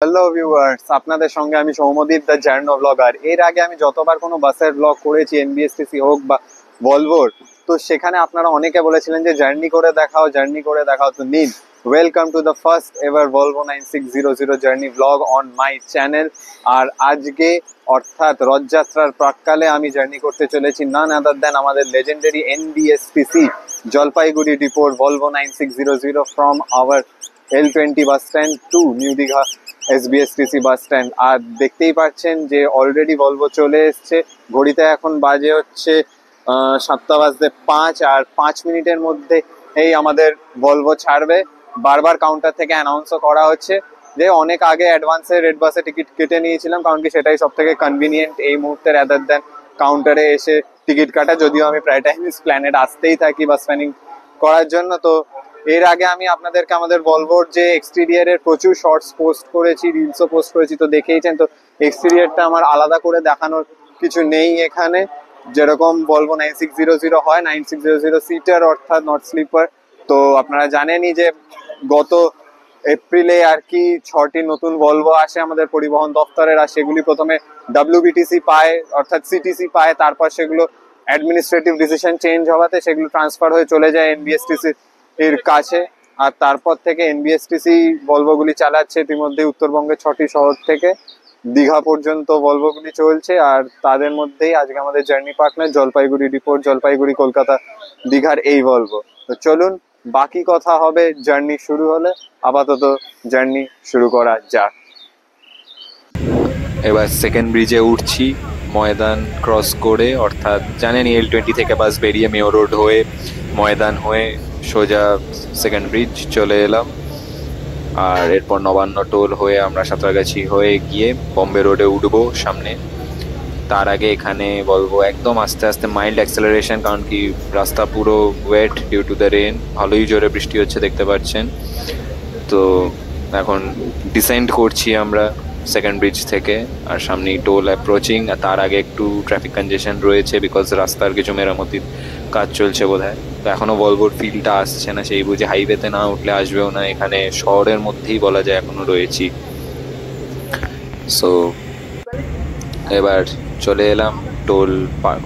Hello viewers, আপনাদের সঙ্গে আমি সৌম্যদীপ দ্য জার্নো ব্লগার। এর আগে আমি যতবার কোনো বাসের ব্লগ করেছি, এনবিএসটিসি হোক বা ভলভোর, তো সেখানে আপনারা অনেকে বলেছিলেন যে জার্নি করে দেখাও। তো নিন, welcome to the first ever Volvo 9600 journey blog on my channel. আর আজকে অর্থাৎ রথযাত্রার প্রাক্কালে আমি জার্নি করতে চলেছি নান আদার দেন আমাদের লেজেন্ডারি এনবিএসটিসি জলপাইগুড়ি ডিপোর Volvo 9600 from our L20 bus stand to New Digha SBSTC bus stand. আর দেখতেই পাচ্ছেন যে অলরেডি ভলভো চলে এসছে। ঘড়িতে এখন বাজে হচ্ছে 7:05, আর 5 মিনিটের মধ্যে এই আমাদের ভলভো ছাড়বে। বারবার কাউন্টার থেকে অ্যানাউন্সও করা হচ্ছে যে অনেক আগে অ্যাডভান্সে রেড বাসে টিকিট কেটে নিয়েছিলাম, কারণ কি সেটাই সব থেকে কনভিনিয়েন্ট এই মুহূর্তে রাদার দেন কাউন্টারে এসে টিকিট কাটা। যদিও আমি প্রায় টাইম প্ল্যানেট আসতেই থাকি বাস স্প্যানিং করার জন্য। তো এর আগে আমি আপনাদেরকে আমাদের ভলভোর যে এক্সটেরিয়ারের প্রচুর শর্টস পোস্ট করেছি, রিলসও পোস্ট করেছি, তো দেখেইছেন। তো এক্সটেরিয়ারটা আমার আলাদা করে দেখানোর কিছু নেই এখানে, যেরকম ভলভো 9600 হয়, 9600 সিটার অর্থাৎ নট স্লিপার। তো আপনারা জানেনই যে গত এপ্রিলে আর কি 6টি নতুন ভলভো আসে আমাদের পরিবহন দপ্তরের। আর সেগুলি প্রথমে ডাব্লিউবিটিসি পায় অর্থাৎ সিটিসি পায়, তারপর সেগুলো অ্যাডমিনিস্ট্রেটিভ ডিসিশন চেঞ্জ হওয়াতে সেগুলো ট্রান্সফার হয়ে চলে যায় এনবিএসটিসি এর কাছে। আর তারপর থেকে এনবিএসটিসি ভলভোগুলি চালাচ্ছে। ইতিমধ্যে উত্তরবঙ্গের 6টি শহর থেকে দীঘা পর্যন্ত ভলভোগুলি চলছে। আর তাদের মধ্যেই আজকে আমাদের জার্নি পার্টনার জলপাইগুড়ি ডিপোর জলপাইগুড়ি কলকাতা দীঘার এই ভলভো। তো চলুন, বাকি কথা হবে জার্নি শুরু হলে। আপাতত জার্নি শুরু করা যাক। এবার সেকেন্ড ব্রিজে উঠছি ময়দান ক্রস করে, অর্থাৎ জানেন L20 থেকে বাস বেরিয়ে মেয়র রোড হয়ে ময়দান হয়ে সোজা সেকেন্ড ব্রিজ চলে এলাম। আর এরপর নবান্ন টোল হয়ে আমরা সাঁতরাগাছি হয়ে গিয়ে বম্বে রোডে উঠবো সামনে। তার আগে এখানে বলবো একদম আস্তে আস্তে মাইল্ড অ্যাক্সেলারেশন, কারণ কি রাস্তা পুরো wet due to the rain. ভালোই জোরে বৃষ্টি হচ্ছে দেখতে পাচ্ছেন। তো এখন ডিসেন্ড করছি আমরা সেকেন্ড ব্রিজ থেকে, আর সামনেই টোল অ্যাপ্রোচিং। আর তার আগে একটু ট্রাফিক কনজেশন রয়েছে, বিকজ রাস্তার কিছু মেরামতির কাজ চলছে বোধহয়। তো এখনও ভলভোর ফিলটা আসছে না, সেই বুঝে হাইওয়েতে না উঠলে আসবেও না। এখানে শহরের মধ্যেই বলা যায় এখনও রয়েছি। সো এবার চলে এলাম, টোল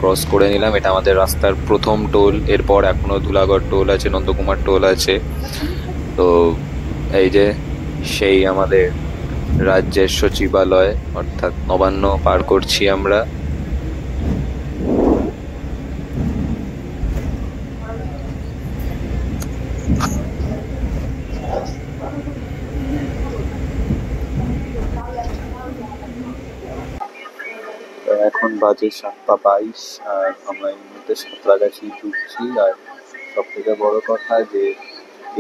ক্রস করে নিলাম। এটা আমাদের রাস্তার প্রথম টোল। এরপর এখনও ধুলাগড় টোল আছে, নন্দকুমার টোল আছে। তো এই যে সেই আমাদের রাজ্যের সচিবালয় অর্থাৎ নবান্ন পার করছি আমরা। এখন বাজে 7:22, আর আমরা এই মুহূর্তে সাঁতরাগাছি ঢুকছি। আর সব থেকে বড় কথা যে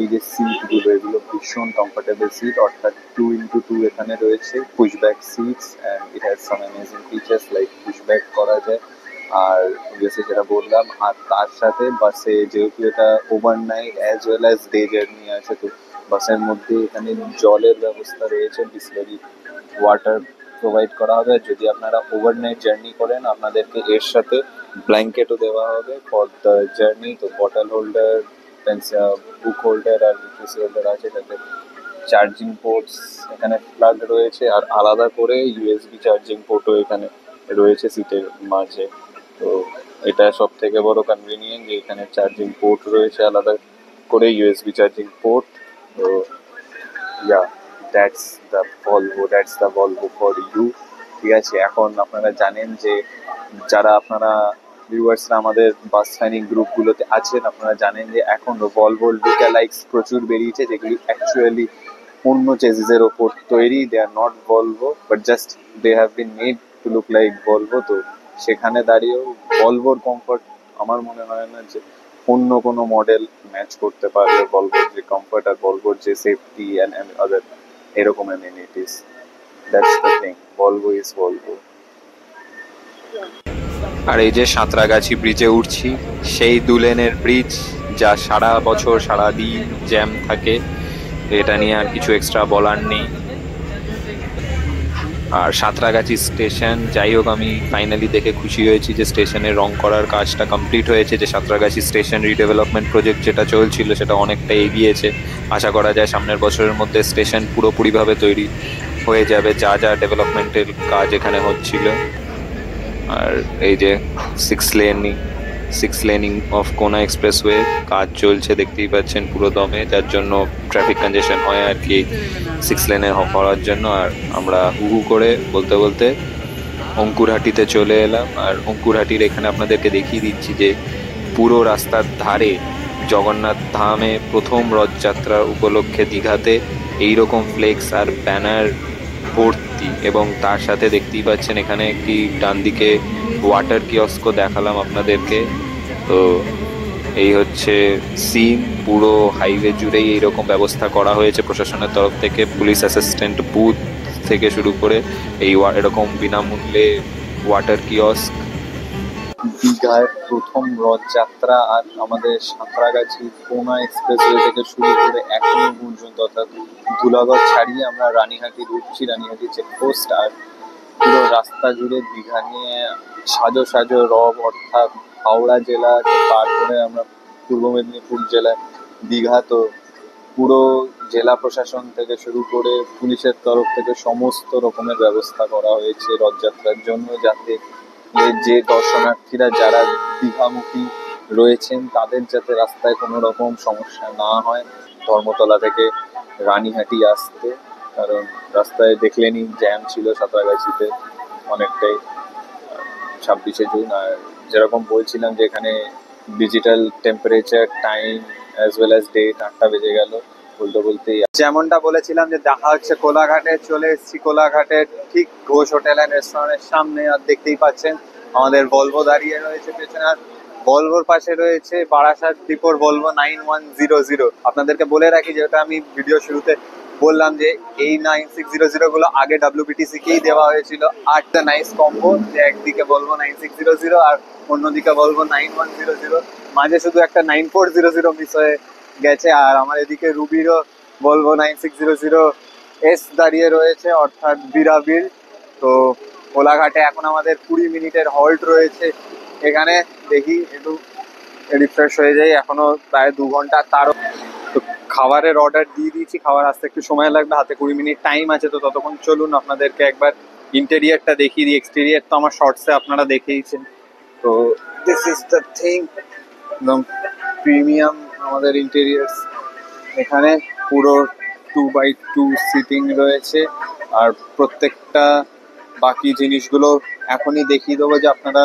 এই যে সিটগুলো, এগুলো ভীষণ কমফোর্টেবল সিট, অর্থাৎ 2x2 এখানে রয়েছে pushback seats. And it has some amazing features like pushback করা যায়। আর অবভিয়াসলি যেটা বললাম, আর তার সাথে বাসে যেহেতু এটা overnight as well as day journey আছে, তো বাসের মধ্যে এখানে জলের ব্যবস্থা রয়েছে, বিসলারি ওয়াটার প্রোভাইড করা হবে। আর যদি আপনারা ওভারনাইট জার্নি করেন, আপনাদেরকে এর সাথে ব্ল্যাঙ্কেটও দেওয়া হবে ফর দ্য জার্নি। তো বটল হোল্ডার, বুক হোল্ডার আর পিসি হোল্ডার আছে, যাতে চার্জিং পোর্টস এখানে প্লাগ রয়েছে। আর আলাদা করে ইউএসবি চার্জিং পোর্টও এখানে রয়েছে সিটের মাঝে। তো এটা সব থেকে বড় কনভিনিয়েন্ট যে এখানে চার্জিং পোর্ট রয়েছে আলাদা করে, ইউএসবি চার্জিং পোর্ট। তো yeah, that's the Volvo for you. ঠিক আছে, এখন আপনারা জানেন যে যারা আপনারা ভিউয়ার্সরা আমাদের বাস ফাইনিং গ্রুপগুলোতে আছেন, আপনারা জানেন যে এখন ভলভো লুকালাইকস প্রচুর বেরিয়েছে, যেগুলি অ্যাকচুয়ালি অন্য চেসিসের ওপর তৈরি। They are not Volvo, but just they have been made to look like Volvo. তো সেখানে দাঁড়িয়েও ভলভোর কমফর্ট আমার মনে হয় না যে অন্য কোনো মডেল ম্যাচ করতে পারবে ভলভোর যে কমফর্ট আর ভলভোর যে সেফটি অ্যান্ড আদার এরকম amenities. That's the thing, Volvo is Volvo. আর এই যে সাঁতরাগাছি ব্রিজে উঠছি, সেই 2 লেনের ব্রিজ যা সারা বছর সারা দিন জ্যাম থাকে। এটা নিয়ে আর কিছু এক্সট্রা বলার নেই। আর সাঁতরাগাছি স্টেশন, যাই হোক, আমি ফাইনালি দেখে খুশি হয়েছি যে স্টেশনের রং করার কাজটা কমপ্লিট হয়েছে। যে সাঁতরাগাছি স্টেশন রিডেভেলপমেন্ট প্রজেক্ট যেটা চলছিল, সেটা অনেকটা এগিয়েছে। আশা করা যায় সামনের বছরের মধ্যে স্টেশন পুরোপুরিভাবে তৈরি হয়ে যাবে যা যা ডেভেলপমেন্টের কাজ এখানে হচ্ছিল। আর এই যে সিক্স লেনিং অফ কোনা এক্সপ্রেসওয়ে কাজ চলছে দেখতেই পাচ্ছেন পুরো দমে, যার জন্য ট্রাফিক কনজেশন হয় আর কি 6 লেনে হওয়ার জন্য। আর আমরা হু হু করে বলতে বলতে অঙ্কুরহাটিতে চলে এলাম। আর অঙ্কুরহাটির এখানে আপনাদেরকে দেখিয়ে দিচ্ছি যে পুরো রাস্তার ধারে জগন্নাথ ধামে প্রথম রথযাত্রা উপলক্ষে দীঘাতে এইরকম ফ্লেক্স আর ব্যানার ভর্তি, এবং তার সাথে দেখতেই পাচ্ছেন এখানে একটি ডান দিকে ওয়াটার কিয়স্কও দেখালাম আপনাদেরকে। তো এই হচ্ছে সিন, পুরো হাইওয়ে জুড়েই এইরকম ব্যবস্থা করা হয়েছে প্রশাসনের তরফ থেকে, পুলিশ অ্যাসিস্ট্যান্ট বুথ থেকে শুরু করে এই এরকম বিনামূল্যে ওয়াটার কিয়স্ক। দীঘার প্রথম রথযাত্রা আর আমাদের সাঁতরাগাছি কোনা এক্সপ্রেসওয়ে থেকে শুরু করে এখনো পর্যন্ত, অর্থাৎ ধুলাগড় ছাড়িয়ে আমরা রানীহাটি ঢুকছি, রানীহাটি চেকপোস্ট। আর পুরো রাস্তা জুড়ে দীঘা নিয়ে সাজো সাজো রব, অর্থাৎ হাওড়া জেলাকে পার করে আমরা পূর্ব মেদিনীপুর জেলায় দীঘা। তো পুরো জেলা প্রশাসন থেকে শুরু করে পুলিশের তরফ থেকে সমস্ত রকমের ব্যবস্থা করা হয়েছে রথযাত্রার জন্য, যাতে যে দর্শনার্থীরা যারা দীঘামুখী রয়েছেন তাদের যাতে রাস্তায় কোনো রকম সমস্যা না হয় ধর্মতলা থেকে রানীহাটি আসতে। কারণ রাস্তায় দেখলেনই জ্যাম ছিল সাঁতরাগাছিতে অনেকটাই 26শে জুন। আর যেরকম বলছিলাম যে এখানে digital temperature, time as well as date 8টা বেজে গেল বলতে বলতেই। যেমনটা বলেছিলাম যে দেখা হচ্ছে কোলাঘাটে, চলে এসেছি কোলাঘাটের ঠিক ঘোষ হোটেল অ্যান্ড রেস্টুরেন্টের সামনে। আর দেখতেই পাচ্ছেন আমাদের ভলভো দাঁড়িয়ে রয়েছে পেছনে, আর ভলভোর পাশে রয়েছে বারাসাত ডিপোর ভলভো 9100। আপনাদেরকে বলে রাখি, যেটা আমি ভিডিও শুরুতে বললাম যে এই 9600 গুলো আগে WBTC কেই দেওয়া হয়েছিল। 8টা নাইস কম্বো, যে একদিকে ভলভো 9600 আর অন্যদিকে ভলভো 9100, মাঝে শুধু একটা 9400 মিস হয়ে গেছে। আর আমার এদিকে রুবিরও ভলভো 9600S দাঁড়িয়ে রয়েছে, অর্থাৎ বিরাবিল। তো কোলাঘাটে এখন আমাদের 20 মিনিটের হল্ট রয়েছে এখানে। দেখি একটু রিফ্রেশ হয়ে যাই, এখনো প্রায় 2 ঘন্টা। তারও তো খাবারের অর্ডার দিয়ে দিয়েছি, খাবার আসতে একটু সময় লাগবে, হাতে 20 মিনিট টাইম আছে। তো ততক্ষণ চলুন আপনাদেরকে একবার ইন্টেরিয়ারটা দেখিয়ে দিই। এক্সটেরিয়ার তো আমার শর্টসে আপনারা দেখেইছেন। তো দিস ইজ দ্য থিং, একদম প্রিমিয়াম আমাদের ইন্টেরিয়ার্স। এখানে পুরো 2x2 সিটিং রয়েছে। আর প্রত্যেকটা বাকি জিনিসগুলো এখনই দেখিয়ে দেবো যে আপনারা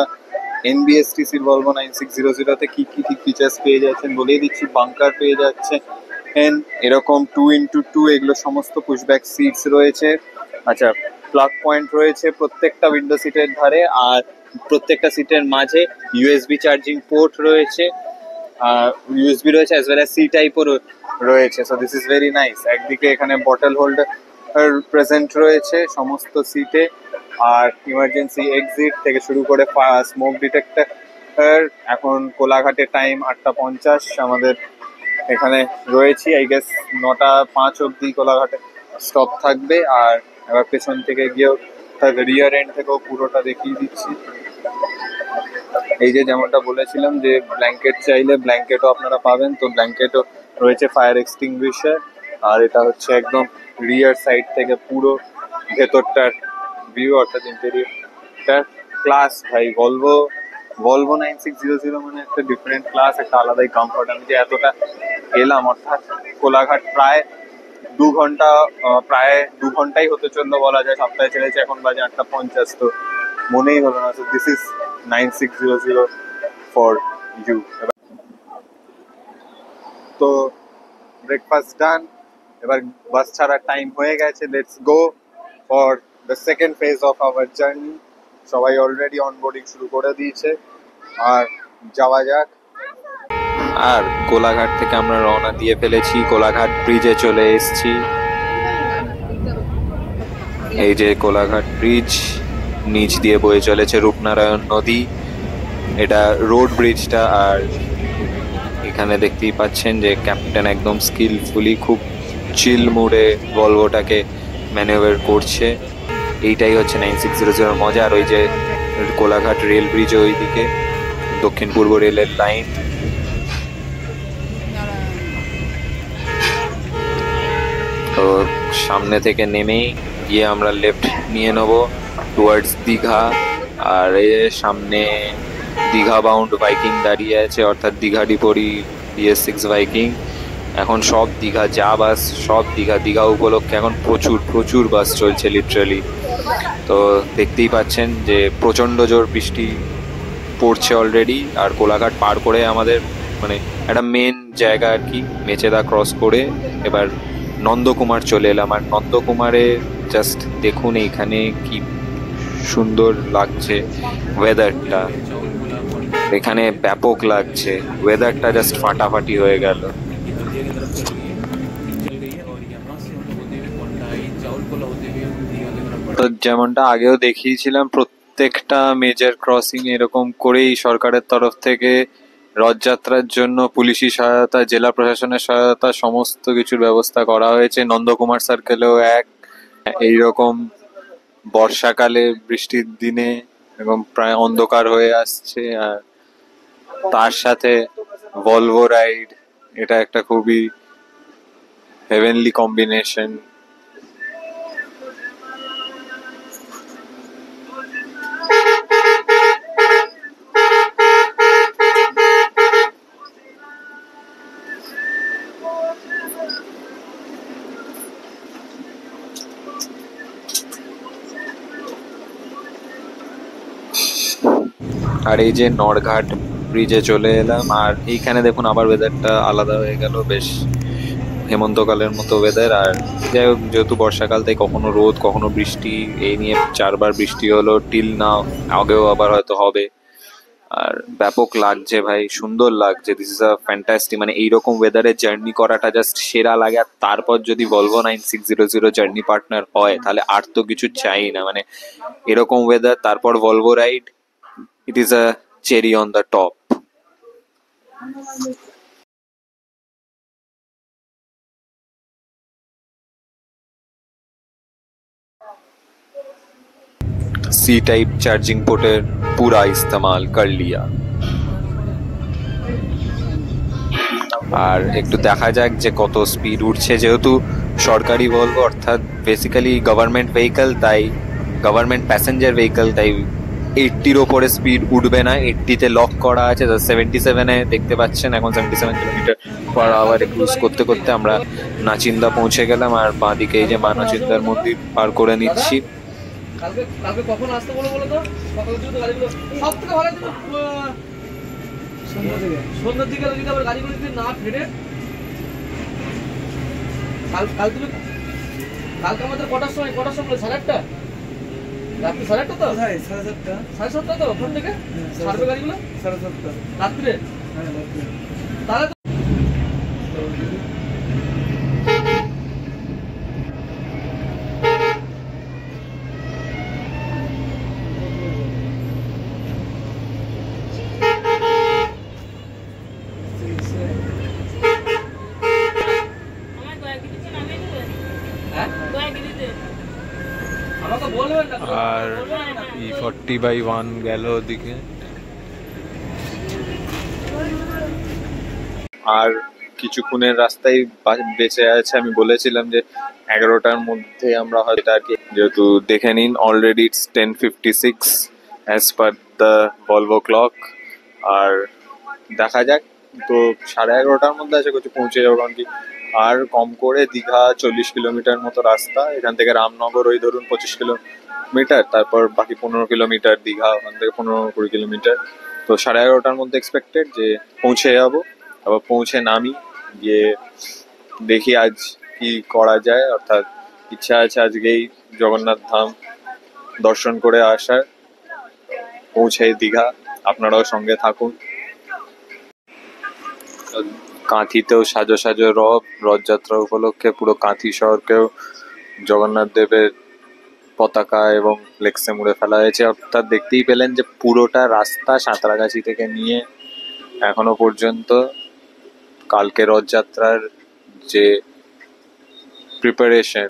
NBSTCর ভলভো 9600তে কি কি ঠিক ফিচার্স পেয়ে যাচ্ছেন বলেই দিচ্ছি। বাঙ্কার পেয়ে যাচ্ছেন, এরকম 2x2 এগুলো সমস্ত পুশব্যাক সিটস রয়েছে। আচ্ছা, প্লাগ পয়েন্ট রয়েছে প্রত্যেকটা উইন্ডো সিটের ধারে, আর প্রত্যেকটা সিটের মাঝে USB চার্জিং পোর্ট রয়েছে, USB রয়েছে অ্যাজ ওয়েল অ্যাজ C টাইপও রয়েছে। So this is very nice. একদিকে এখানে বটল হোল্ডার প্রেজেন্ট রয়েছে সমস্ত সিটে, আর ইমার্জেন্সি এক্সিট থেকে শুরু করে স্মোক ডিটেক্টর। এখন কোলাঘাটে টাইম 8:50, আমাদের এখানে রয়েছি। আই গেস 9:05 অবধি কোলাঘাটে স্টপ থাকবে। আর এবার পেছন থেকে গিয়েও তার রিয়ার এন্ড থেকেও পুরোটা দেখিয়ে দিচ্ছি। এই যে যেমনটা বলেছিলাম যে ব্ল্যাঙ্কেট চাইলে ব্ল্যাঙ্কেটও আপনারা পাবেন। তো ব্ল্যাঙ্কেটও রয়েছে, ফায়ার এক্সটিংগুইশার। আর এটা হচ্ছে একদম রিয়ার সাইড থেকে পুরো ভেতরটার ভিউ, অর্থাৎ ইন্টেরিয়রটার ক্লাস। ভাই ভলভো 9600 মানে একটা ডিফারেন্ট ক্লাস, একটা আলাদাই কমফর্ট। আমি যে এতটা এলাম, অর্থাৎ কোলাঘাট প্রায় 2 ঘন্টাই হতে চললো বলা যায়। সপ্তাহে ছেড়েছে, এখন বাজে 8:50, তো মনেই হলো না। This is 9600 for you. তো ব্রেকফাস্ট ডান, এবার বাস ছাড়ার টাইম হয়ে গেছে। Let's go for the second phase of our journey. সবাই অলরেডি অনবোর্ডিং শুরু করে দিয়েছে, আর যাওয়া যাক। আর কোলাঘাট থেকে আমরা রওনা দিয়ে ফেলেছি, কোলাঘাট ব্রিজে চলে এসেছি। এই যে কোলাঘাট ব্রিজ, নিচ দিয়ে বয়ে চলেছে রূপনারায়ণ নদী, এটা রোড ব্রিজটা। আর এখানে দেখতেই পাচ্ছেন যে ক্যাপ্টেন একদম স্কিলফুলি, খুব চিল মুডে ভলভোটাকে ম্যানেভার করছে। এইটাই হচ্ছে 9600 মজা। আর ওই যে কোলাঘাট রেল ব্রিজ, ওইদিকে দক্ষিণ পূর্ব রেলের লাইন। তো সামনে থেকে নেমেই গিয়ে আমরা লেফট নিয়ে নেবো টুয়ার্ডস দীঘা। আর এর সামনে দীঘা বাউন্ড বাইকিং দাঁড়িয়ে আছে, অর্থাৎ দীঘা ডিপোরি BS6 বাইকিং। এখন সব দীঘা যা বাস সব দীঘা উপলক্ষে এখন প্রচুর প্রচুর বাস চলছে লিটারালি। তো দেখতেই পাচ্ছেন যে প্রচণ্ড জোর বৃষ্টি পড়ছে অলরেডি। আর কোলাঘাট পার করে আমাদের মানে একটা মেন জায়গা আর কি, মেচেদা ক্রস করে এবার নন্দকুমার চলে এলাম। আর নন্দকুমারে জাস্ট দেখুন এইখানে কি সুন্দর লাগছে ওয়েদারটা, এখানে ব্যাপক লাগছে ওয়েদারটা, জাস্ট ফাটাফাটি হয়ে গেল। তো যেমনটা আগেও দেখিয়েছিলাম, প্রত্যেকটা মেজর ক্রসিং এরকম করেই সরকারের তরফ থেকে রথযাত্রার জন্য পুলিশি সহায়তা, জেলা প্রশাসনের সহায়তা, সমস্ত কিছুর ব্যবস্থা করা হয়েছে। নন্দকুমার সার্কেলেও এইরকম বর্ষাকালে বৃষ্টির দিনে এবং প্রায় অন্ধকার হয়ে আসছে, আর তার সাথে ভলভো রাইড, এটা একটা খুবই হেভেনলি কম্বিনেশন। আর এই যে নড়ঘাট ব্রিজে চলে এলাম, আর এইখানে দেখুন আবার ওয়েদারটা আলাদা হয়ে গেল, বেশ হেমন্তকালের মতো ওয়েদার। আর যাই হোক, যেহেতু বর্ষাকাল তাই কখনো রোদ কখনো বৃষ্টি, এই নিয়ে 4বার বৃষ্টি হলো টিল নাও, আগেও আবার হয়তো হবে। আর ব্যাপক লাগছে ভাই, সুন্দর লাগছে। দিস ইজ আ ফ্যান্টাস্টিক, মানে এইরকম ওয়েদারে জার্নি করাটা জাস্ট সেরা লাগে। আর তারপর যদি ভলভো 9600 জার্নি পার্টনার হয় তাহলে আর তো কিছু চাই না। মানে এরকম ওয়েদার তারপর Volvo ride, it is a cherry on the top. C type charging पोर्टेर पूरा इस्तेमाल कर लिया। আর একটু দেখা যাক যে কত স্পিড উঠছে, যেহেতু সরকারি ভলভো অর্থাৎ বেসিক্যালি গভর্নমেন্ট ভেহিকল, তাই গভর্নমেন্ট প্যাসেঞ্জার ভেহিকল, তাই 80-র ওপরে স্পিড উঠবে না। 80-তে লক করা আছে। 77-এ দেখতে পাচ্ছেন এখন 77 কিলোমিটার/আওয়ারে ক্রুজ করতে করতে আমরা নাচিন্দা পৌঁছে গেলাম। আর বাঁদিকে এই যে মা নাচিন্দার মন্দির পার করে নিচ্ছি। কালকে কখন আসতে বলো তো? সকালের দিকে তো গাড়িগুলো সব থেকে ভালো ছিল সন্ধ্যার দিকে যদি আবার গাড়িগুলো যদি না ফেরে। কালকে আমাদের কটার সময় 8:30? রাত্রি 8:30 তো? 7:30 তো ওখান থেকে ছাড়বে গাড়িগুলো 7:30 রাত্রে। তাহলে আর E40/1 গেল ওদিকে। আর কিছুক্ষণের রাস্তায় বেঁচে আছে। আমি বলেছিলাম যে 11টার মধ্যে আমরা হয়তো আর কি, যেহেতু দেখে নিন already it's 10:56 as per the Volvo clock. আর দেখা যাক, তো 11:30টার মধ্যে আছে কিছু পৌঁছে যাবো। কারণ কি আর কম করে দীঘা 40 কিলোমিটার মতো রাস্তা, এখান থেকে রামনগর ওই ধরুন 25 কিলোমিটার, তারপর বাকি 15 কিলোমিটার দীঘা, ওখান থেকে 15-20 কিলোমিটার। তো 11:30টার মধ্যে এক্সপেক্টেড যে পৌঁছে যাবো। আবার পৌঁছে নামি, গিয়ে দেখি আজ কি করা যায়। অর্থাৎ ইচ্ছা আছে আজকেই জগন্নাথ ধাম দর্শন করে আসার, পৌঁছে দীঘা। আপনারাও সঙ্গে থাকুন। কাঁথিতেও সাজো সাজো রথযাত্রা উপলক্ষে পুরো কাঁথি শহরকেও জগন্নাথ দেবের পতাকা এবং ফ্লেক্সে মুড়ে ফেলা হয়েছে। অর্থাৎ দেখতেই পেলেন যে পুরোটা রাস্তা সাঁতরাগাছি থেকে নিয়ে এখনো পর্যন্ত কালকে রথযাত্রার যে প্রিপারেশন,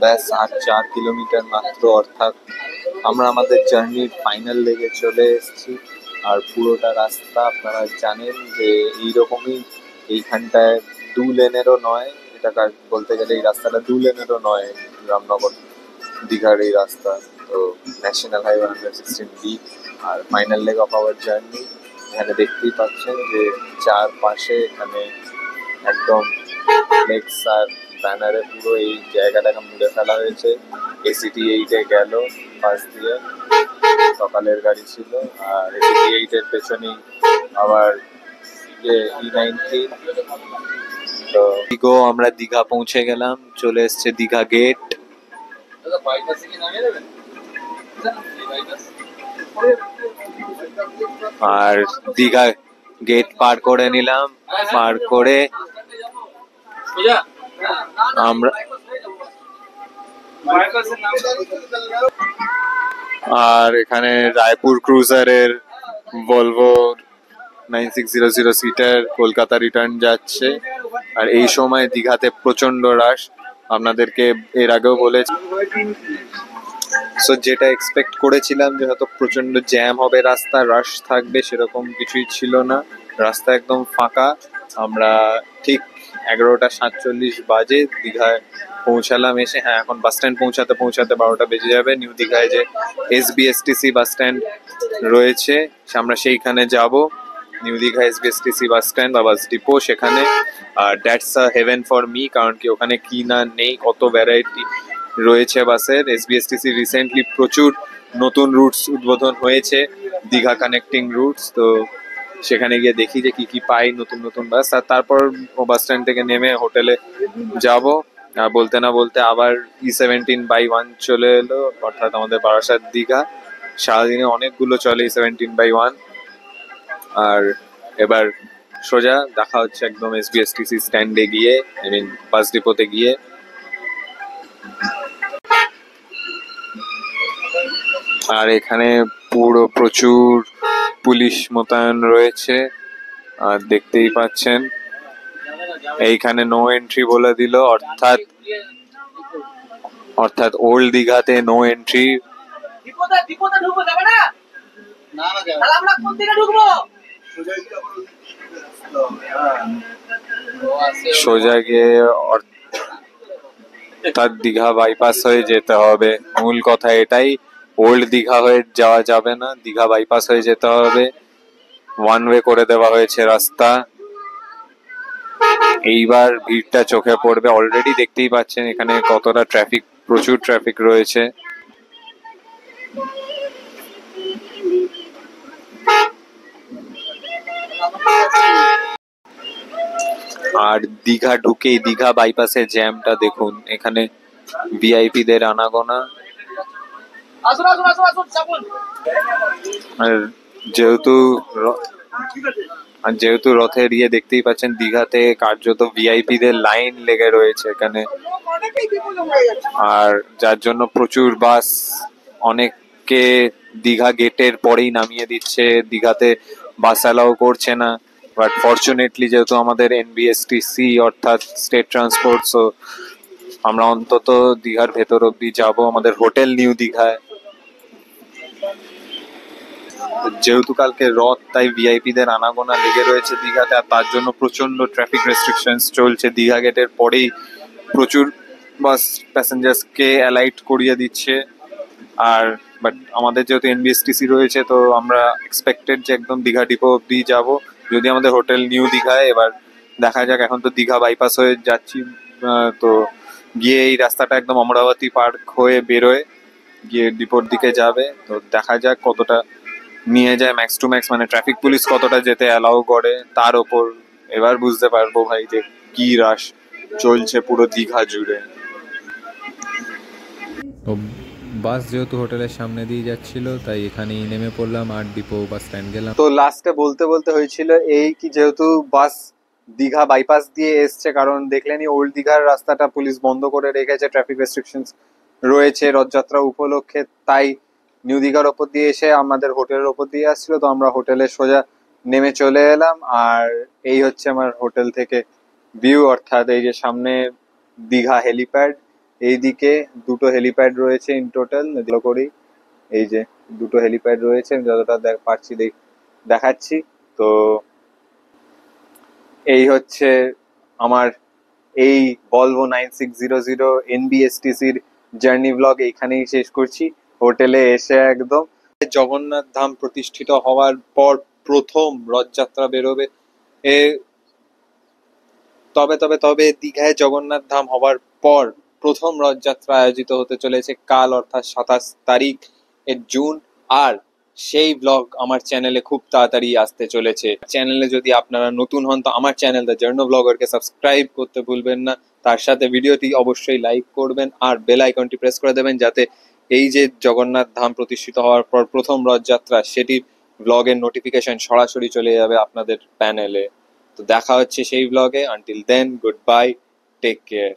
ব্যাস আর 4 কিলোমিটার মাত্র, অর্থাৎ আমরা আমাদের জার্নির ফাইনাল লেগে চলে এসেছি। আর পুরোটা রাস্তা আপনারা জানেন যে এইরকমই, এইখানটায় 2 লেনেরও নয়, এটা বলতে গেলে এই রাস্তাটা 2 লেনেরও নয়, রামনগর দীঘার এই রাস্তা। তো ন্যাশনাল হাইওয়ে 116B আর final leg of our journey. এখানে দেখতেই পাচ্ছেন যে চারপাশে এখানে একদম ফ্লেক্স আর ব্যানারে পুরো এই জায়গাটাকে মুড়ে ফেলা হয়েছে। ACT8 গেল পাশ দিয়ে, সকালের গাড়ি ছিল। আর ACT8 এর পেছনেই আবার E90। তো আমরা দীঘা পৌঁছে গেলাম, চলে এসছে দীঘা গেট। আর দীঘা গেট পার করে নিলাম, পার করে আমরা আর এখানে রায়পুর ক্রুজারের ভলভো 9600 সিটার কলকাতা রিটার্ন যাচ্ছে। আর এই সময় দীঘাতে প্রচন্ড রাশ, আপনাদেরকে এর আগেও বলেছি। সো যেটা এক্সপেক্ট করেছিলাম যে হয়তো প্রচন্ড জ্যাম হবে, রাস্তা রাশ থাকবে, সেরকম কিছুই ছিল না। রাস্তা একদম ফাঁকা। আমরা ঠিক 11:47 বাজে দীঘায় পৌঁছালাম এসে। হ্যাঁ, এখন বাস স্ট্যান্ড পৌঁছাতে 12টা বেজে যাবে। নিউ দীঘায় যে SBSTC বাস স্ট্যান্ড রয়েছে, আমরা সেইখানে যাব। New Digha SBSTC bus stand বা বাস ডিপো, সেখানে। আর that's a heaven for me, কারণ কি ওখানে কি না নেই, কত ভ্যারাইটি রয়েছে বাসের। SBSTC রিসেন্টলি প্রচুর নতুন রুটস উদ্বোধন হয়েছে, দীঘা কানেক্টিং রুটস। তো সেখানে গিয়ে দেখি যে কি কি পাই নতুন নতুন বাস। আর তারপর বাস স্ট্যান্ড থেকে নেমে হোটেলে যাব। আর বলতে না বলতে আবার E17/1 চলে এলো, অর্থাৎ আমাদের বারাসাত দীঘা। সারাদিনে অনেকগুলো চলে E17/1। আর এবার সোজা দেখা হচ্ছে একদম SBSTC স্ট্যান্ডে গিয়ে, আই মিন বাস ডিপোতে গিয়ে। আর এখানে পুরো প্রচুর পুলিশ মোতায়েন রয়েছে, আর দেখতেই পাচ্ছেন এইখানে নো এন্ট্রি বলে দিল, অর্থাৎ ওল্ড দীঘাতে নো এন্ট্রি। সোজা গিয়ে অর্থাৎ দীঘা বাইপাস হয়ে যেতে হবে। মূল কথা এটাই, ওল্ড দীঘা হয়ে যাওয়া যাবে না, দীঘা বাইপাস হয়ে যেতে হবে। ওয়ান ওয়ে করে দেওয়া হয়েছে রাস্তা। এইবার ভিড়টা চোখে পড়বে, অলরেডি দেখতেই পাচ্ছেন এখানে কতটা ট্রাফিক, প্রচুর ট্রাফিক রয়েছে। আর দীঘা ঢুকেই দীঘা বাইপাসের জ্যামটা দেখুন, এখানে ভিআইপি দের আনাগোনা। আর যেহেতু রথের দেখতেই পাচ্ছেন, দীঘাতে কার্যত ভিআইপি দের লাইন লেগে রয়েছে এখানে। আর যার জন্য প্রচুর বাস অনেককে দীঘা গেটের পরেই নামিয়ে দিচ্ছে, দীঘাতে বাস অ্যালাউ করছে না। বাট ফরচুনেটলি যেহেতু আমাদের NBSTC অর্থাৎ স্টেট ট্রান্সপোর্ট, সো আমরা অন্তত দীঘার ভেতর অব্দি যাব, আমাদের হোটেল নিউ দীঘায়। যেহেতু কালকে রথ, তাই ভিআইপি দের আনাগোনা লেগে রয়েছে দীঘাতে। আর তার জন্য প্রচন্ড ট্রাফিক রেস্ট্রিকশনস চলছে। দীঘা গেটের পরেই প্রচুর বাস প্যাসেঞ্জার্সকে অ্যালাইট করিয়ে দিচ্ছে। আর বাট আমাদের যেহেতু NBSTC রয়েছে, তো আমরা এক্সপেক্টেড যে একদম দীঘা ডিপো অব্দি যাব, যদি আমাদের হোটেল নিউ দীঘায়। এবার দেখা যাক, এখন তো দীঘা বাইপাস হয়ে যাচ্ছি, তো গিয়ে এই রাস্তাটা একদম অমরাবতী পার্ক হয়ে বেরোয় গিয়ে ডিপোর দিকে যাবে। তো দেখা যাক কতটা নিয়ে যায় ম্যাক্স টু ম্যাক্স, মানে ট্রাফিক পুলিশ কতটা যেতে অ্যালাউ করে তার ওপর। এবার বুঝতে পারবো ভাই যে কি রাশ চলছে পুরো দীঘা জুড়ে। বাস যেহেতু হোটেলের সামনে দিয়ে যাচ্ছিল, তাই এখানেই নেমে পড়লাম আর ডিপো বাস স্ট্যান্ড গেলাম। তো লাস্টে বলতে বলতে হয়েছিল এই কি, যেহেতু বাস দীঘা বাইপাস দিয়ে এসছে, কারণ দেখলেনি ওল্ড দীঘার রাস্তাটা পুলিশ বন্ধ করে রেখেছে, ট্রাফিক রেস্ট্রিকশনস রয়েছে রথযাত্রা উপলক্ষে, তাই নিউ দীঘার ওপর দিয়ে এসে আমাদের হোটেলের ওপর দিয়ে আসছিল। তো আমরা হোটেলে সোজা নেমে চলে এলাম। আর এই হচ্ছে আমার হোটেল থেকে ভিউ, অর্থাৎ এই যে সামনে দীঘা হেলিপ্যাড, এইদিকে দুটো হেলিপ্যাড রয়েছে ইন টোটাল এগুলো করি। এই যে দুটো হেলিপ্যাড রয়েছে, আমি যতটা পারছি দেখাচ্ছি। তো এই হচ্ছে আমার এই ভলভো 9600 এনবিএসটিসির জার্নি ব্লগ এইখানেই শেষ করছি। হোটেলে এসে একদম জগন্নাথ ধাম প্রতিষ্ঠিত হওয়ার পর প্রথম রথযাত্রা বেরোবে। তবে দীঘায় জগন্নাথ ধাম হওয়ার পর প্রথম রথযাত্রা আয়োজিত হতে চলেছে কাল, অর্থাৎ 27 তারিখ জুন। আর সেই ব্লগ আমার চ্যানেলে খুব তাড়াতাড়ি আসতে চলেছে। চ্যানেলে যদি আপনারা নতুন হন তো আমার চ্যানেল দ্য জার্নি ব্লগারকে সাবস্ক্রাইব করতে ভুলবেন না। তার সাথে ভিডিওটি অবশ্যই লাইক করবেন আর বেল আইকনটি প্রেস করে দেবেন, যাতে এই যে জগন্নাথ ধাম প্রতিষ্ঠিত হওয়ার পর প্রথম রথযাত্রা সেটি ব্লগের নোটিফিকেশন সরাসরি চলে যাবে আপনাদের প্যানেলে। তো দেখা হচ্ছে সেই ব্লগে। Until then, good bye, take care.